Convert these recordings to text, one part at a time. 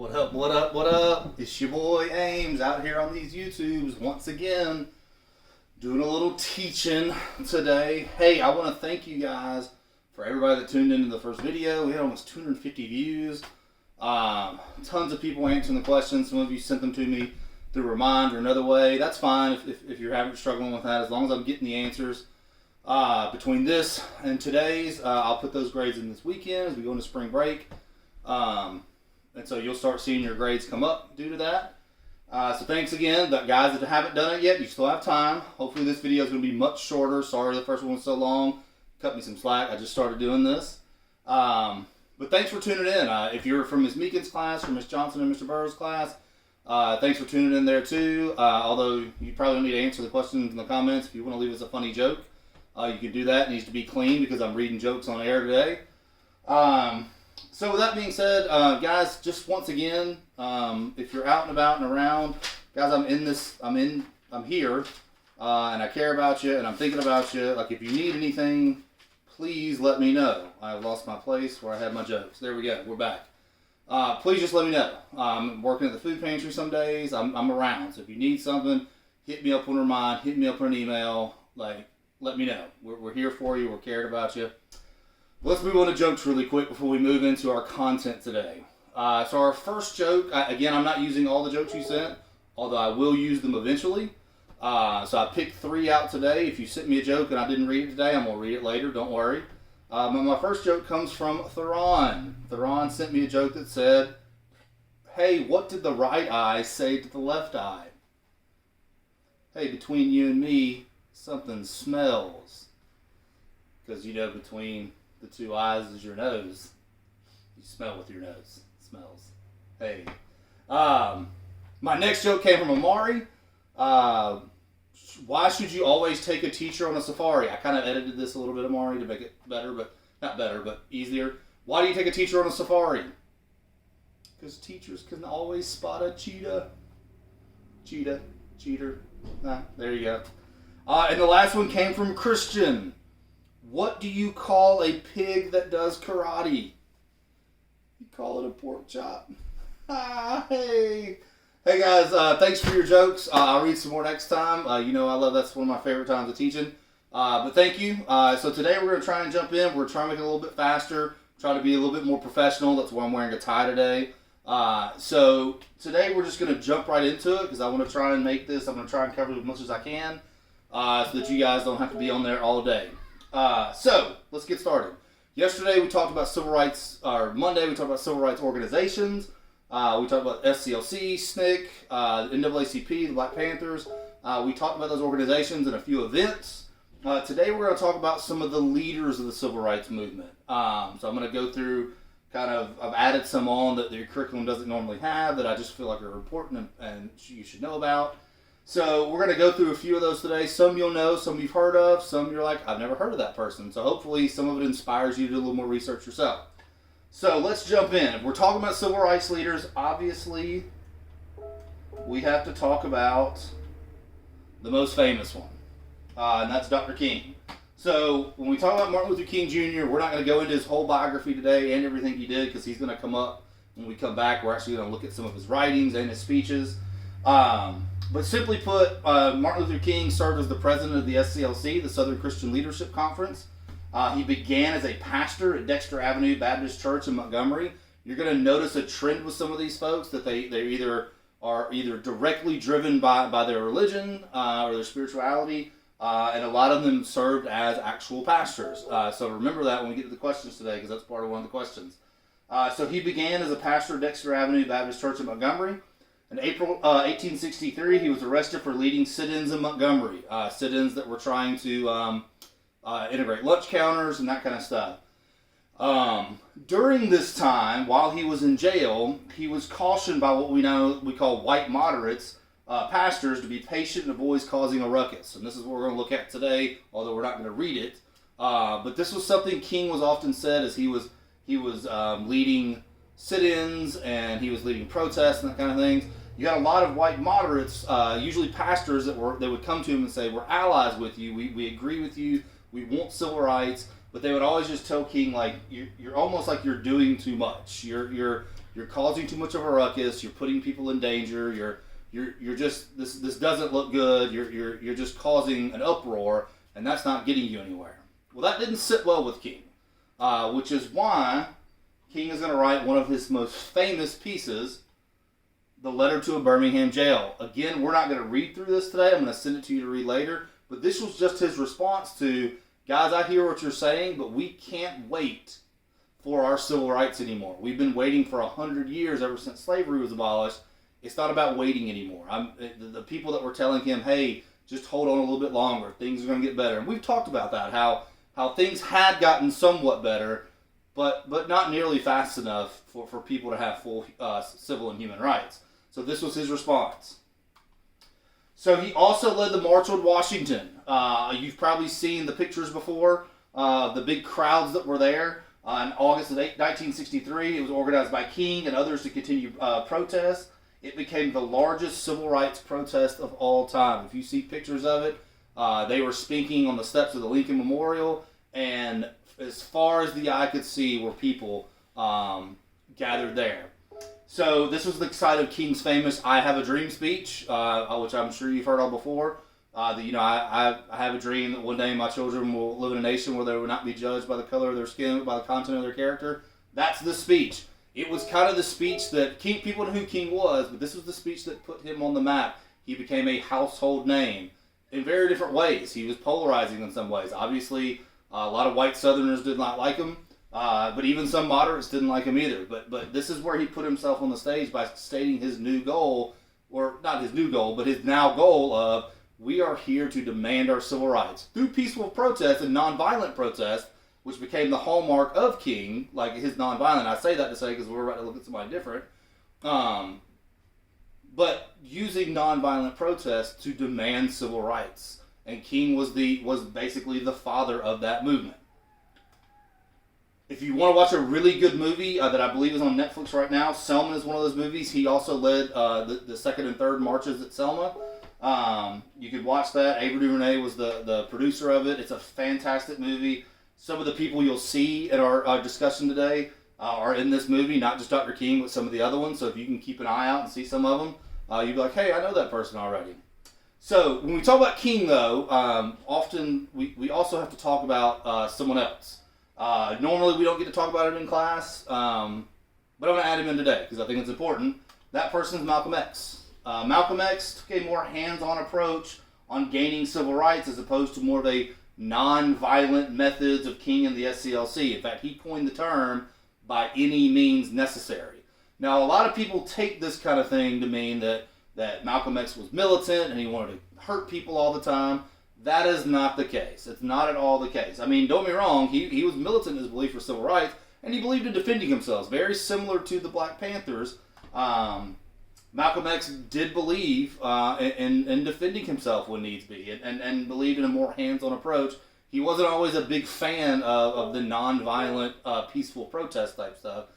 What up, what up, what up? It's your boy Ames out here on these YouTubes once again, doing a little teaching today. Hey, I want to thank you guys for everybody that tuned into the first video. We had almost 250 views. Tons of people answering the questions. Some of you sent them to me through Remind or another way. That's fine if you're having struggling with that, as long as I'm getting the answers. Between this and today's, I'll put those grades in this weekend as we go into spring break. And so you'll start seeing your grades come up due to that. So thanks again. The guys that haven't done it yet, you still have time. Hopefully this video is going to be much shorter. Sorry the first one was so long. Cut me some slack. I just started doing this. But thanks for tuning in. If you're from Ms. Meekin's class or Ms. Johnson and Mr. Burrow's class, thanks for tuning in there too. Although you probably don't need to answer the questions in the comments. If you want to leave us a funny joke, you can do that. It needs to be clean because I'm reading jokes on air today. So with that being said, guys, just once again, if you're out and about and around, guys, I'm here, and I care about you, and I'm thinking about you. Like, if you need anything, please let me know. I've lost my place where I had my jokes. There we go. We're back. Please just let me know. I'm working at the food pantry some days. I'm around. So if you need something, hit me up on Remind. Hit me up on an email. Like, let me know. We're here for you. We're cared about you. Let's move on to jokes really quick before we move into our content today. So our first joke, again, I'm not using all the jokes you sent, although I will use them eventually. So I picked 3 out today. If you sent me a joke and I didn't read it today, I'm going to read it later. Don't worry. But my first joke comes from Theron. Theron sent me a joke that said, "Hey, what did the right eye say to the left eye?" Hey, between you and me, something smells. Because, you know, between the 2 eyes is your nose. You smell with your nose. It smells. Hey. My next joke came from Amari. Why should you always take a teacher on a safari? I kind of edited this a little bit, Amari, to make it better, but not better, but easier. Why do you take a teacher on a safari? Because teachers can always spot a cheetah. Cheater. There you go. And the last one came from Christian. What do you call a pig that does karate? You call it a pork chop. Hey guys, thanks for your jokes. I'll read some more next time. You know that's one of my favorite times of teaching. But thank you. So today we're going to try and jump in. We're trying to make it a little bit faster. Try to be a little bit more professional. That's why I'm wearing a tie today. So today we're just going to jump right into it because I want to try and make this. I'm going to try and cover as much as I can so that you guys don't have to be on there all day. So let's get started. Yesterday we talked about civil rights, or Monday we talked about civil rights organizations. We talked about SCLC, SNCC, the NAACP, the Black Panthers. We talked about those organizations and a few events. Today we're going to talk about some of the leaders of the civil rights movement. So I'm going to go through I've added some on that your curriculum doesn't normally have that I just feel like are important and you should know about. So we're going to go through a few of those today. Some you'll know, some you've heard of, some you're like, I've never heard of that person. So hopefully some of it inspires you to do a little more research yourself. So let's jump in. If we're talking about civil rights leaders, obviously we have to talk about the most famous one, and that's Dr. King. So when we talk about Martin Luther King Jr., we're not going to go into his whole biography today and everything he did because he's going to come up when we come back. We're actually going to look at some of his writings and his speeches. But simply put, Martin Luther King served as the president of the SCLC, the Southern Christian Leadership Conference. He began as a pastor at Dexter Avenue Baptist Church in Montgomery. You're going to notice a trend with some of these folks that they are either directly driven by their religion or their spirituality, and a lot of them served as actual pastors. So remember that when we get to the questions today, because that's part of one of the questions. So he began as a pastor at Dexter Avenue Baptist Church in Montgomery. In April 1863, he was arrested for leading sit-ins in Montgomery, sit-ins that were trying to integrate lunch counters and that kind of stuff. During this time, while he was in jail, he was cautioned by what we call white moderates, pastors, to be patient and avoid causing a ruckus. And this is what we're going to look at today, although we're not going to read it. But this was something King was often said as he was leading sit-ins and he was leading protests and that kind of things. You got a lot of white moderates, usually pastors, that would come to him and say, "We're allies with you. We agree with you. We want civil rights. but they would always just tell King, like, you're almost like you're doing too much. You're causing too much of a ruckus. You're putting people in danger. You're just this doesn't look good. You're just causing an uproar, and that's not getting you anywhere. Well, that didn't sit well with King, which is why King is going to write one of his most famous pieces, The Letter to a Birmingham Jail. Again, we're not going to read through this today. I'm going to send it to you to read later. But this was just his response to, guys, I hear what you're saying, but we can't wait for our civil rights anymore. We've been waiting for 100 years ever since slavery was abolished. It's not about waiting anymore. The people that were telling him, hey, just hold on a little bit longer. Things are going to get better. And we've talked about that, how things had gotten somewhat better, but not nearly fast enough for people to have full civil and human rights. So this was his response. So he also led the March on Washington. You've probably seen the pictures before, the big crowds that were there. In August of 1963, it was organized by King and others to continue protests. It became the largest civil rights protest of all time. If you see pictures of it, they were speaking on the steps of the Lincoln Memorial, and as far as the eye could see were people gathered there. So this was the site of King's famous "I Have a Dream" speech, which I'm sure you've heard of before. I have a dream that one day my children will live in a nation where they will not be judged by the color of their skin, but by the content of their character. That's the speech. It was kind of the speech that people knew who King was, but this was the speech that put him on the map. He became a household name in very different ways. He was polarizing in some ways. Obviously, a lot of white Southerners did not like him, but even some moderates didn't like him either. But this is where he put himself on the stage by stating his new goal, or not his new goal, but his now goal of, we are here to demand our civil rights through peaceful protest and nonviolent protest, which became the hallmark of King, like his nonviolent. I say that to say because we're about to look at somebody different. But using nonviolent protest to demand civil rights. And King was basically the father of that movement. If you want to watch a really good movie that I believe is on Netflix right now, Selma is one of those movies. He also led the second and third marches at Selma. You could watch that. Ava DuVernay was the producer of it. It's a fantastic movie. Some of the people you'll see in our discussion today are in this movie, not just Dr. King, but some of the other ones. So if you can keep an eye out and see some of them, you'd be like, hey, I know that person already. So when we talk about King, though, often we also have to talk about someone else. Normally we don't get to talk about it in class, but I'm going to add him in today because I think it's important. That person is Malcolm X. Malcolm X took a more hands-on approach on gaining civil rights as opposed to more of a non-violent methods of King and the SCLC. In fact, he coined the term by any means necessary. Now, a lot of people take this kind of thing to mean that Malcolm X was militant and he wanted to hurt people all the time. That is not the case. It's not at all the case. I mean, don't get me wrong, he was militant in his belief for civil rights, and he believed in defending himself, very similar to the Black Panthers. Malcolm X did believe in defending himself when needs be, and believed in a more hands-on approach. He wasn't always a big fan of the non-violent, peaceful protest type stuff.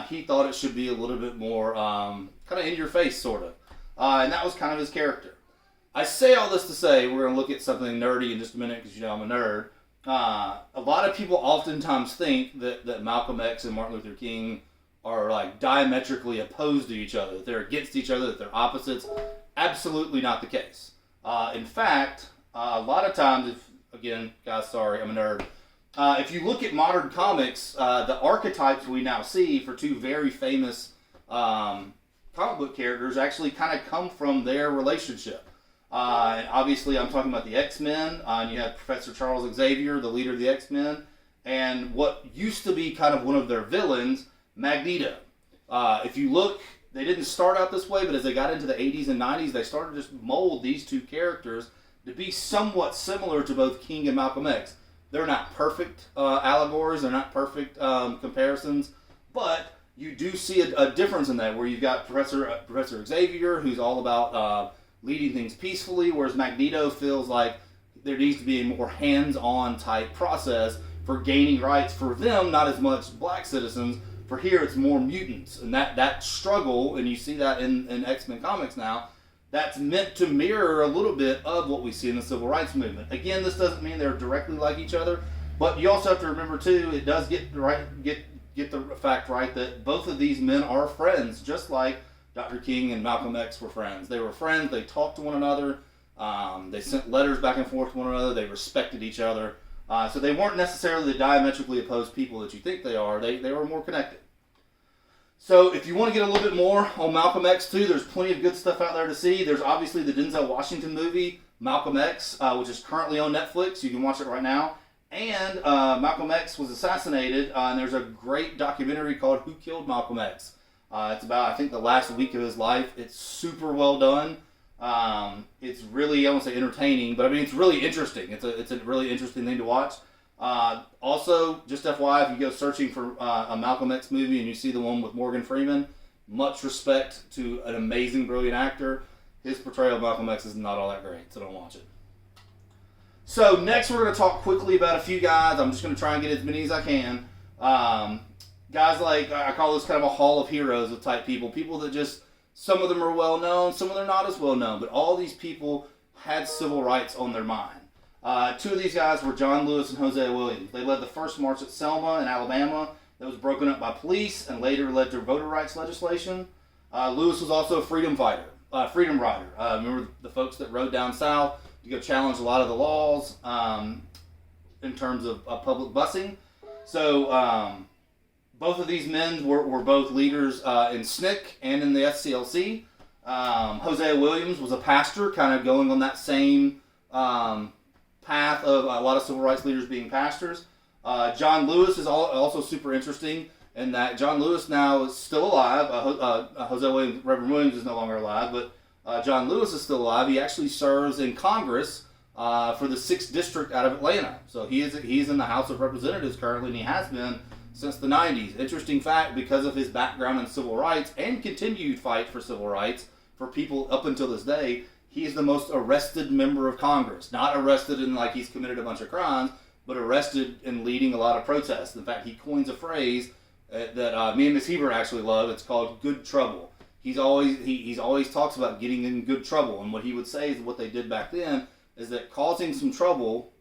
He thought it should be a little bit more kind of in your face, sort of. And that was kind of his character. I say all this to say we're going to look at something nerdy in just a minute because you know I'm a nerd. A lot of people oftentimes think that Malcolm X and Martin Luther King are like diametrically opposed to each other, that they're against each other, that they're opposites. Absolutely not the case. In fact, a lot of times, again, guys, sorry, I'm a nerd. If you look at modern comics, the archetypes we now see for two very famous comic book characters actually kind of come from their relationship. And obviously, I'm talking about the X-Men, and you have Professor Charles Xavier, the leader of the X-Men, and what used to be kind of one of their villains, Magneto. If you look, they didn't start out this way, but as they got into the 80s and 90s, they started to just mold these two characters to be somewhat similar to both King and Malcolm X. They're not perfect allegories, they're not perfect comparisons, but you do see a difference in that, where you've got Professor Xavier, who's all about leading things peacefully, whereas Magneto feels like there needs to be a more hands-on type process for gaining rights for them, not as much black citizens. For here, it's more mutants, and that struggle, and you see that in X-Men comics now, that's meant to mirror a little bit of what we see in the civil rights movement. Again, this doesn't mean they're directly like each other. But you also have to remember too, it does get the fact right that both of these men are friends, just like Dr. King and Malcolm X were friends. They were friends. They talked to one another. They sent letters back and forth to one another. They respected each other. So they weren't necessarily the diametrically opposed people that you think they are. They were more connected. So if you want to get a little bit more on Malcolm X too, there's plenty of good stuff out there to see. There's obviously the Denzel Washington movie, Malcolm X, which is currently on Netflix. You can watch it right now. And Malcolm X was assassinated, and there's a great documentary called Who Killed Malcolm X? It's about, I think, the last week of his life. It's super well done. It's really, I won't say entertaining, but I mean, it's really interesting. It's a really interesting thing to watch. Also, just FYI, if you go searching for a Malcolm X movie and you see the one with Morgan Freeman, much respect to an amazing, brilliant actor. His portrayal of Malcolm X is not all that great, so don't watch it. So next we're going to talk quickly about a few guys. I'm just going to try and get as many as I can. Guys like, I call this kind of a hall of heroes of type people. People that just, some of them are well known, some of them are not as well known, but all these people had civil rights on their mind. Two of these guys were John Lewis and Hosea Williams. They led the first march at Selma in Alabama that was broken up by police and later led to voter rights legislation. Lewis was also a freedom fighter, freedom rider. Remember the folks that rode down south to go challenge a lot of the laws in terms of public busing. So both of these men were both leaders in SNCC and in the SCLC. Hosea Williams was a pastor, kind of going on that same path of a lot of civil rights leaders being pastors. John Lewis is also super interesting in that John Lewis now is still alive. Hosea Williams, Reverend Williams is no longer alive, but John Lewis is still alive. He actually serves in Congress for the 6th District out of Atlanta. So he's in the House of Representatives currently, and he has been since the 90s. Interesting fact, because of his background in civil rights and continued fight for civil rights for people up until this day, he's the most arrested member of Congress. Not arrested in like he's committed a bunch of crimes, but arrested in leading a lot of protests. In fact, he coins a phrase that me and Miss Heber actually love. It's called good trouble. He's always talks about getting in good trouble, and what he would say is what they did back then is that causing some trouble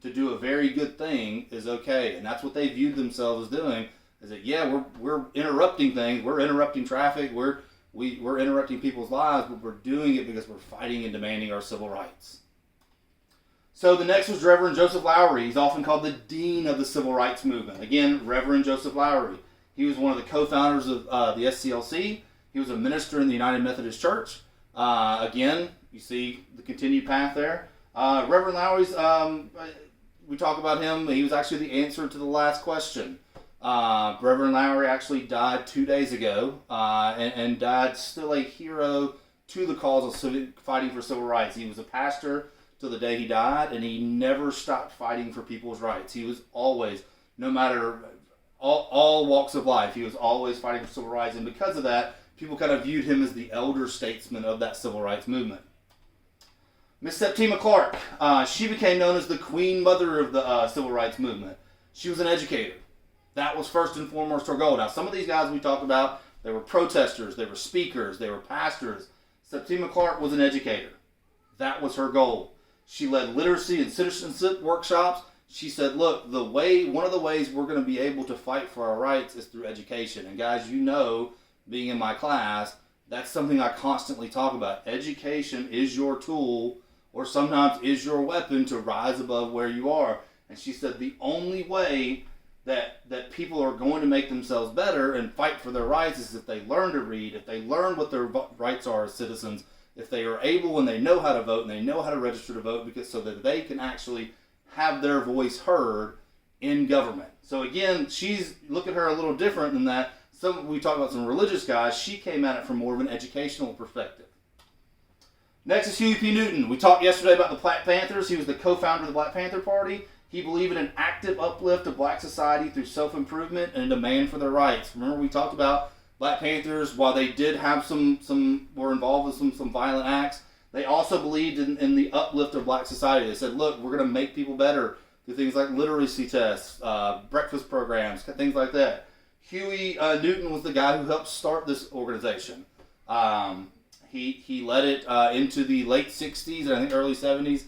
to do a very good thing is okay, and that's what they viewed themselves as doing. Is that we're interrupting things, we're interrupting traffic, we're interrupting people's lives, but we're doing it because we're fighting and demanding our civil rights. So the next was Reverend Joseph Lowery. He's often called the Dean of the Civil Rights Movement. Again, Reverend Joseph Lowery. He was one of the co-founders of the SCLC. He was a minister in the United Methodist Church. Again, you see the continued path there. Reverend Lowery's, we talk about him. He was actually the answer to the last question. Reverend Lowery actually died 2 days ago and died still a hero to the cause of fighting for civil rights. He was a pastor till the day he died, and he never stopped fighting for people's rights. He was always, no matter all walks of life, he was always fighting for civil rights, and because of that, people kind of viewed him as the elder statesman of that civil rights movement. Miss Septima Clark, she became known as the Queen Mother of the civil rights movement. She was an educator. That was first and foremost her goal. Now, some of these guys we talked about, they were protesters, they were speakers, they were pastors. Septima Clark was an educator. That was her goal. She led literacy and citizenship workshops. She said, look, one of the ways we're going to be able to fight for our rights is through education. And guys, you know, being in my class, that's something I constantly talk about. Education is your tool, or sometimes is your weapon to rise above where you are. And she said the only way that people are going to make themselves better and fight for their rights is if they learn to read, if they learn what their rights are as citizens, if they are able and they know how to vote and they know how to register to vote, because so that they can actually have their voice heard in government. So again, look at her a little different in that we talk about some religious guys. She came at it from more of an educational perspective. Next is Huey P. Newton. We talked yesterday about the Black Panthers. He was the co-founder of the Black Panther Party. He believed in an active uplift of black society through self-improvement and a demand for their rights. Remember we talked about Black Panthers, while they did have were involved with some violent acts, they also believed in the uplift of black society. They said, look, we're going to make people better through things like literacy tests, breakfast programs, things like that. Huey Newton was the guy who helped start this organization. He led it into the late 60s and I think early 70s.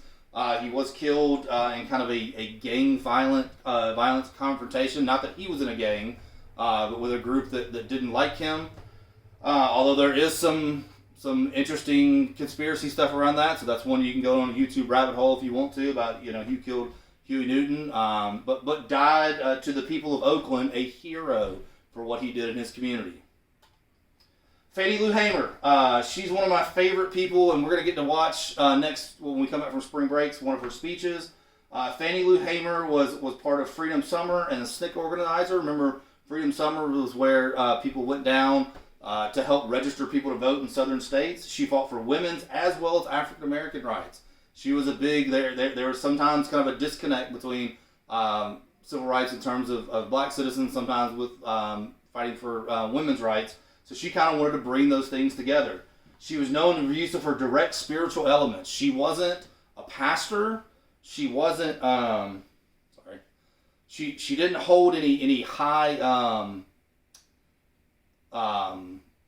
He was killed in kind of a gang violence confrontation. Not that he was in a gang, but with a group that didn't like him. Although there is some interesting conspiracy stuff around that, so that's one you can go on a YouTube rabbit hole if you want to about who killed Huey Newton. But died to the people of Oakland a hero for what he did in his community. Fannie Lou Hamer. She's one of my favorite people, and we're going to get to watch next when we come back from spring breaks one of her speeches. Fannie Lou Hamer was part of Freedom Summer and a SNCC organizer. Remember, Freedom Summer was where people went down to help register people to vote in southern states. She fought for women's as well as African American rights. She was a big, there was sometimes kind of a disconnect between civil rights in terms of black citizens, sometimes with fighting for women's rights. So she kind of wanted to bring those things together. She was known for the use of her direct spiritual elements. She wasn't a pastor. She wasn't, she didn't hold any high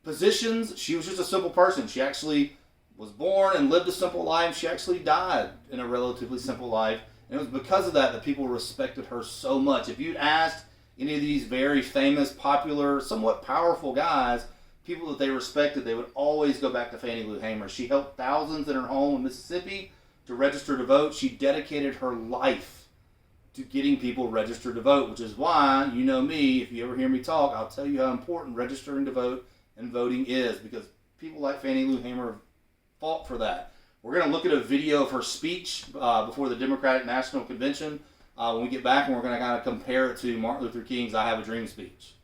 positions. She was just a simple person. She actually was born and lived a simple life. She actually died in a relatively simple life. And it was because of that people respected her so much. If you'd asked any of these very famous, popular, somewhat powerful guys, people that they respected, they would always go back to Fannie Lou Hamer. She helped thousands in her home in Mississippi to register to vote. She dedicated her life to getting people registered to vote, which is why, you know me, if you ever hear me talk, I'll tell you how important registering to vote and voting is, because people like Fannie Lou Hamer fought for that. We're going to look at a video of her speech before the Democratic National Convention when we get back, and we're going to kind of compare it to Martin Luther King's I Have a Dream speech.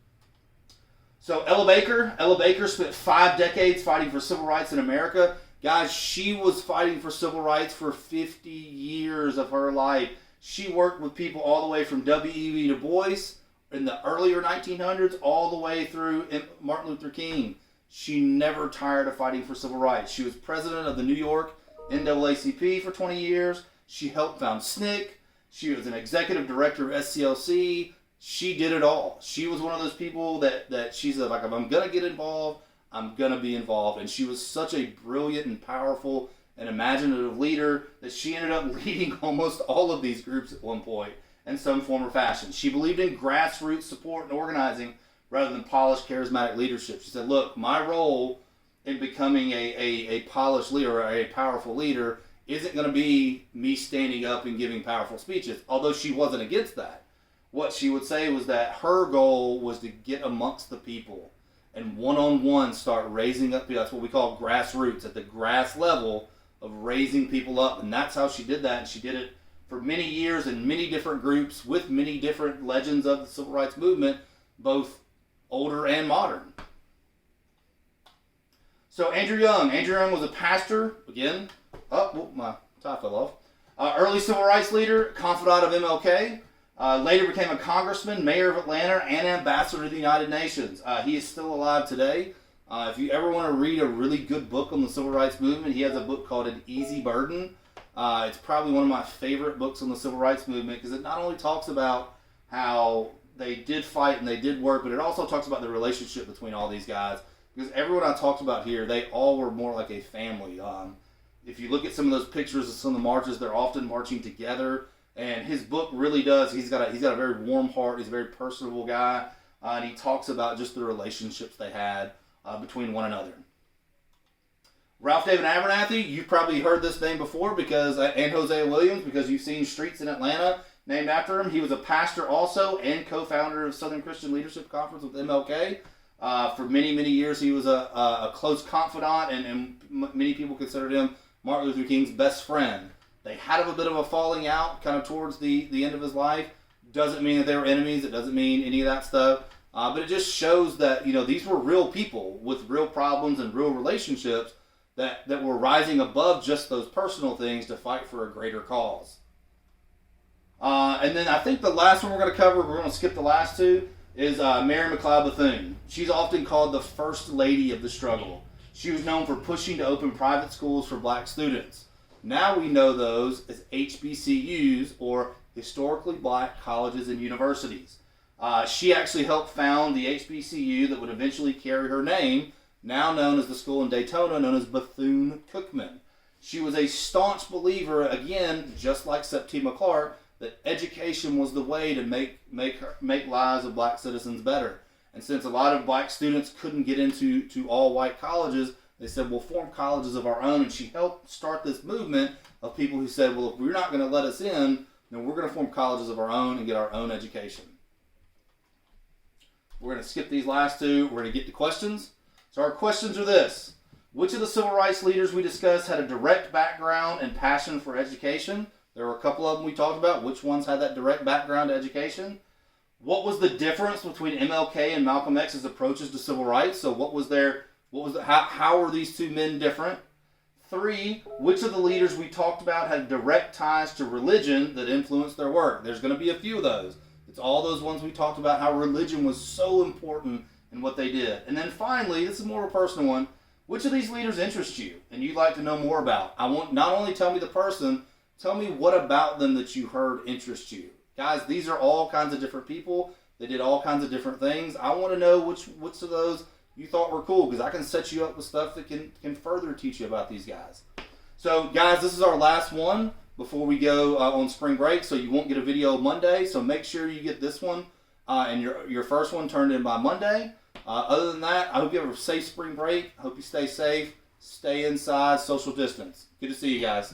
So Ella Baker spent 5 decades fighting for civil rights in America. Guys, she was fighting for civil rights for 50 years of her life. She worked with people all the way from W.E.B. Du Bois in the earlier 1900s all the way through Martin Luther King. She never tired of fighting for civil rights. She was president of the New York NAACP for 20 years. She helped found SNCC. She was an executive director of SCLC. She did it all. She was one of those people that she's like, if I'm going to get involved, I'm going to be involved. And she was such a brilliant and powerful and imaginative leader that she ended up leading almost all of these groups at one point in some form or fashion. She believed in grassroots support and organizing rather than polished, charismatic leadership. She said, look, my role in becoming a polished leader or a powerful leader isn't going to be me standing up and giving powerful speeches, although she wasn't against that. What she would say was that her goal was to get amongst the people and one-on-one start raising up people. That's what we call grassroots, at the grass level of raising people up. And that's how she did that. And she did it for many years in many different groups with many different legends of the civil rights movement, both older and modern. So Andrew Young. Andrew Young was a pastor. Again, my tie fell off. Early civil rights leader, confidant of MLK. Later became a congressman, mayor of Atlanta, and ambassador to the United Nations. He is still alive today. If you ever want to read a really good book on the civil rights movement, he has a book called An Easy Burden. It's probably one of my favorite books on the civil rights movement because it not only talks about how they did fight and they did work, but it also talks about the relationship between all these guys. Because everyone I talked about here, they all were more like a family. If you look at some of those pictures of some of the marches, they're often marching together. And his book really does. He's got a very warm heart. He's a very personable guy, and he talks about just the relationships they had between one another. Ralph David Abernathy, you've probably heard this name before and Hosea Williams, because you've seen streets in Atlanta named after him. He was a pastor also and co-founder of Southern Christian Leadership Conference with MLK. For many, many years, he was a close confidant, and many people considered him Martin Luther King's best friend. They had a bit of a falling out kind of towards the end of his life. Doesn't mean that they were enemies. It doesn't mean any of that stuff. But it just shows that, these were real people with real problems and real relationships that were rising above just those personal things to fight for a greater cause. And then I think the last one we're going to cover, we're going to skip the last two, is Mary McLeod Bethune. She's often called the first lady of the struggle. She was known for pushing to open private schools for black students. Now we know those as HBCUs, or historically black colleges and universities. She actually helped found the HBCU that would eventually carry her name, now known as the school in Daytona, known as Bethune-Cookman. She was a staunch believer, again, just like Septima Clark, that education was the way to make lives of black citizens better. And since a lot of black students couldn't get into all white colleges, they said, we'll form colleges of our own. And she helped start this movement of people who said, well, if you're not going to let us in, then we're going to form colleges of our own and get our own education. We're going to skip these last two. We're going to get to questions. So our questions are this. Which of the civil rights leaders we discussed had a direct background and passion for education? There were a couple of them we talked about. Which ones had that direct background to education? What was the difference between MLK and Malcolm X's approaches to civil rights? So how were these two men different? 3, which of the leaders we talked about had direct ties to religion that influenced their work? There's going to be a few of those. It's all those ones we talked about, how religion was so important in what they did. And then finally, this is more of a personal one, which of these leaders interest you and you'd like to know more about? I want not only tell me the person, tell me what about them that you heard interest you. Guys, these are all kinds of different people. They did all kinds of different things. I want to know which of those you thought were cool, because I can set you up with stuff that can further teach you about these guys. So, guys, this is our last one before we go on spring break, so you won't get a video Monday. So make sure you get this one and your first one turned in by Monday. Other than that, I hope you have a safe spring break. I hope you stay safe, stay inside, social distance. Good to see you guys.